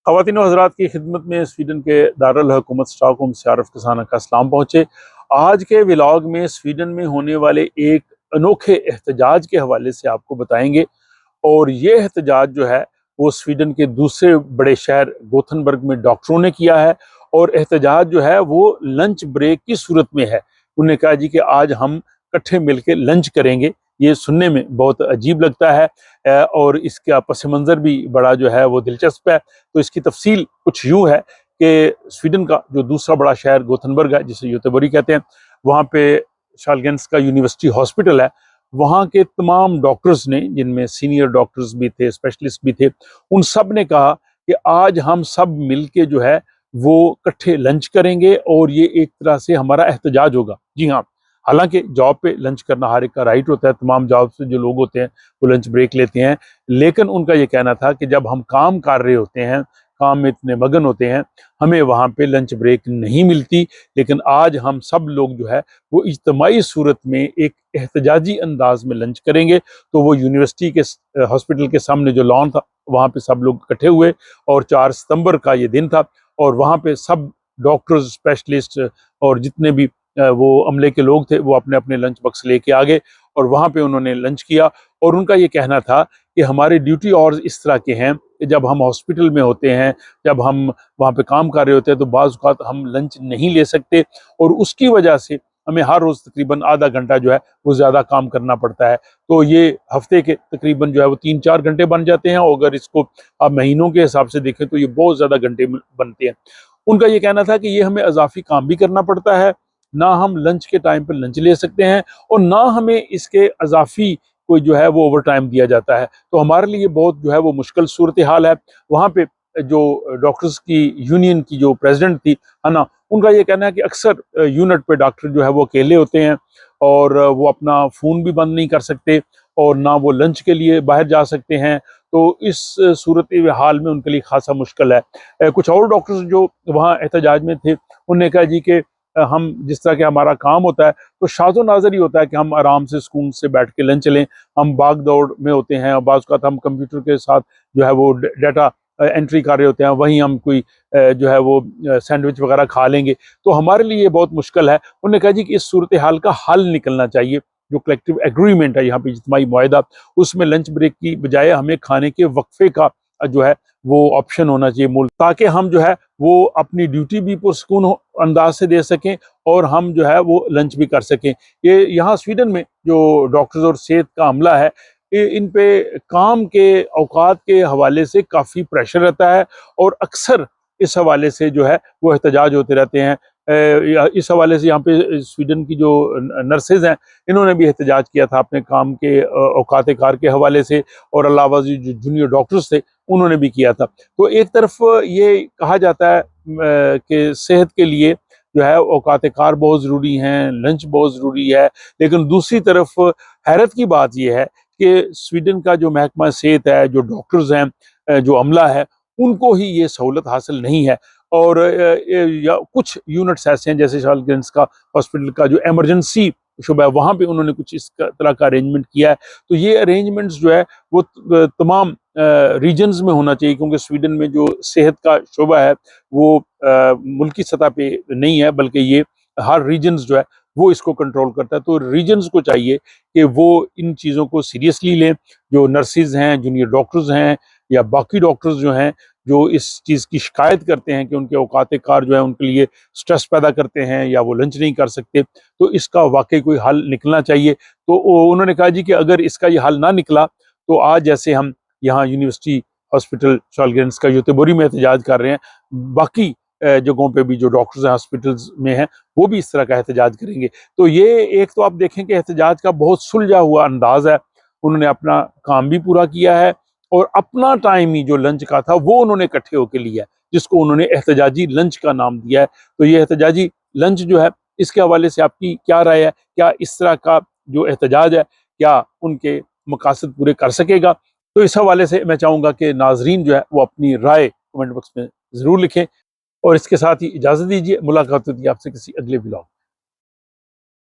ख़वातीन व हज़रात की खिदमत में स्वीडन के दारुल हुकूमत स्टॉकहोम से आरिफ कसाना का सलाम पहुँचे। आज के व्लॉग में स्वीडन में होने वाले एक अनोखे एहतजाज के हवाले से आपको बताएंगे। और ये एहतजाज जो है वो स्वीडन के दूसरे बड़े शहर गोथनबर्ग में डॉक्टरों ने किया है। और एहतजाज जो है वो लंच ब्रेक की सूरत में है। उन्होंने कहा जी कि आज हम इकट्ठे मिलकर लंच करेंगे। ये सुनने में बहुत अजीब लगता है और इसका पस मंज़र भी बड़ा जो है वो दिलचस्प है। तो इसकी तफसील कुछ यूँ है कि स्वीडन का जो दूसरा बड़ा शहर गोथनबर्ग है, जिसे योतेबोरी कहते हैं, वहाँ पे शालगेंस का यूनिवर्सिटी हॉस्पिटल है। वहाँ के तमाम डॉक्टर्स ने, जिनमें सीनियर डॉक्टर्स भी थे, स्पेशलिस्ट भी थे, उन सब ने कहा कि आज हम सब मिल के जो है वो इकट्ठे लंच करेंगे और ये एक तरह से हमारा एहतजाज होगा। जी हाँ, हालांकि जॉब पे लंच करना हर एक का राइट होता है, तमाम जॉब से जो लोग होते हैं वो लंच ब्रेक लेते हैं, लेकिन उनका ये कहना था कि जब हम काम कर रहे होते हैं, काम में इतने मगन होते हैं, हमें वहाँ पे लंच ब्रेक नहीं मिलती। लेकिन आज हम सब लोग जो है वो इज्तमाही सूरत में एक एहतजाजी अंदाज में लंच करेंगे। तो वो यूनिवर्सिटी के हॉस्पिटल के सामने जो लॉन था, वहाँ पे सब लोग इकट्ठे हुए और 4 सितंबर का ये दिन था। और वहाँ पे सब डॉक्टर्स, स्पेशलिस्ट और जितने भी वो अमले के लोग थे, वो अपने अपने लंच बॉक्स लेके आ गए और वहाँ पे उन्होंने लंच किया। और उनका ये कहना था कि हमारे ड्यूटी आवर्स इस तरह के हैं कि जब हम हॉस्पिटल में होते हैं, जब हम वहाँ पे काम कर रहे होते हैं, तो बाज़ औक़ात हम लंच नहीं ले सकते और उसकी वजह से हमें हर रोज़ तकरीबन आधा घंटा जो है वो ज़्यादा काम करना पड़ता है। तो ये हफ्ते के तकरीबन जो है वो 3-4 घंटे बन जाते हैं और अगर इसको आप महीनों के हिसाब से देखें तो ये बहुत ज़्यादा घंटे बनते हैं। उनका ये कहना था कि ये हमें इजाफी काम भी करना पड़ता है, ना हम लंच के टाइम पर लंच ले सकते हैं और ना हमें इसके इजाफी कोई जो है वो ओवर टाइम दिया जाता है। तो हमारे लिए बहुत जो है वो मुश्किल सूरत हाल है। वहाँ पे जो डॉक्टर्स की यूनियन की जो प्रेसिडेंट थी, है ना, उनका ये कहना है कि अक्सर यूनिट पे डॉक्टर जो है वो अकेले होते हैं और वो अपना फ़ोन भी बंद नहीं कर सकते और ना वो लंच के लिए बाहर जा सकते हैं। तो इस सूरत हाल में उनके लिए खासा मुश्किल है। कुछ और डॉक्टर्स जो वहाँ एहतजाज में थे, उन्होंने कहा जी कि हम जिस तरह के हमारा काम होता है तो शाज़ो नाज़र ही होता है कि हम आराम से सुकून से बैठ के लंच लें। हम भाग दौड़ में होते हैं और बाज़ औक़ात हम कंप्यूटर के साथ जो है वो डाटा एंट्री कर रहे होते हैं, वहीं हम कोई जो है वो सैंडविच वगैरह खा लेंगे। तो हमारे लिए ये बहुत मुश्किल है। उन्होंने कहा जी कि इस सूरत हाल का हल निकलना चाहिए। जो कलेक्टिव एग्रीमेंट है यहाँ पे, इज्तिमाई मुआहिदा, उसमें लंच ब्रेक की बजाय हमें खाने के वक्फे का जो है वो ऑप्शन होना चाहिए मूल, ताकि हम जो है वो अपनी ड्यूटी भी पुरसुकून अंदाज से दे सकें और हम जो है वो लंच भी कर सकें। ये यहाँ स्वीडन में जो डॉक्टर्स और सेहत का अमला है, इन पे काम के औकात के हवाले से काफ़ी प्रेशर रहता है और अक्सर इस हवाले से जो है वो एहतजाज होते रहते हैं। इस हवाले से यहाँ पे स्वीडन की जो नर्सेज हैं, इन्होंने भी एहतजाज किया था अपने काम के औकात कार के हवाले से और अलावा जो जूनियर डॉक्टर्स थे उन्होंने भी किया था। तो एक तरफ ये कहा जाता है कि सेहत के लिए जो है औकात कार बहुत ज़रूरी हैं, लंच बहुत ज़रूरी है, लेकिन दूसरी तरफ हैरत की बात यह है कि स्वीडन का जो महकमा सेहत है, जो डॉक्टर्स हैं, जो अमला है, उनको ही ये सहूलत हासिल नहीं है। और या कुछ यूनिट्स ऐसे हैं जैसे शालगेंस का हॉस्पिटल का जो इमरजेंसी शुबा है, वहाँ पे उन्होंने कुछ इस तरह का अरेंजमेंट किया है। तो ये अरेंजमेंट्स जो है वो तमाम रीजन्स में होना चाहिए, क्योंकि स्वीडन में जो सेहत का शुबा है वो मुल्की सतह पे नहीं है, बल्कि ये हर रीजन्स जो है वो इसको कंट्रोल करता है। तो रीजन्स को चाहिए कि वो इन चीज़ों को सीरियसली लें। जो नर्सिज हैं, जूनियर डॉक्टर्स हैं या बाकी डॉक्टर्स जो हैं, जो इस चीज़ की शिकायत करते हैं कि उनके औकात कार जो है उनके लिए स्ट्रेस पैदा करते हैं या वो लंच नहीं कर सकते, तो इसका वाकई कोई हल निकलना चाहिए। तो उन्होंने कहा जी कि अगर इसका ये हल ना निकला तो आज जैसे हम यहाँ यूनिवर्सिटी हॉस्पिटल शालगेंस का योतेबोरी में एहतजाज कर रहे हैं, बाकी जगहों पे भी जो डॉक्टर्स हैं हॉस्पिटल्स में हैं, वो भी इस तरह का एहतजाज करेंगे। तो ये एक तो आप देखें कि एहतजाज का बहुत सुलझा हुआ अंदाज है। उन्होंने अपना काम भी पूरा किया है और अपना टाइम ही जो लंच का था वो उन्होंने इकट्ठे होकर लिया है, जिसको उन्होंने एहतजाजी लंच का नाम दिया है। तो ये एहतजाजी लंच जो है, इसके हवाले से आपकी क्या राय है? क्या इस तरह का जो एहतजाज है, क्या उनके मकासद पूरे कर सकेगा? तो इस हवाले से मैं चाहूँगा कि नाज़रीन जो है वो अपनी राय कमेंट बॉक्स में ज़रूर लिखें और इसके साथ ही इजाज़त दीजिए। मुलाकात होती है आपसे किसी अगले व्लॉग।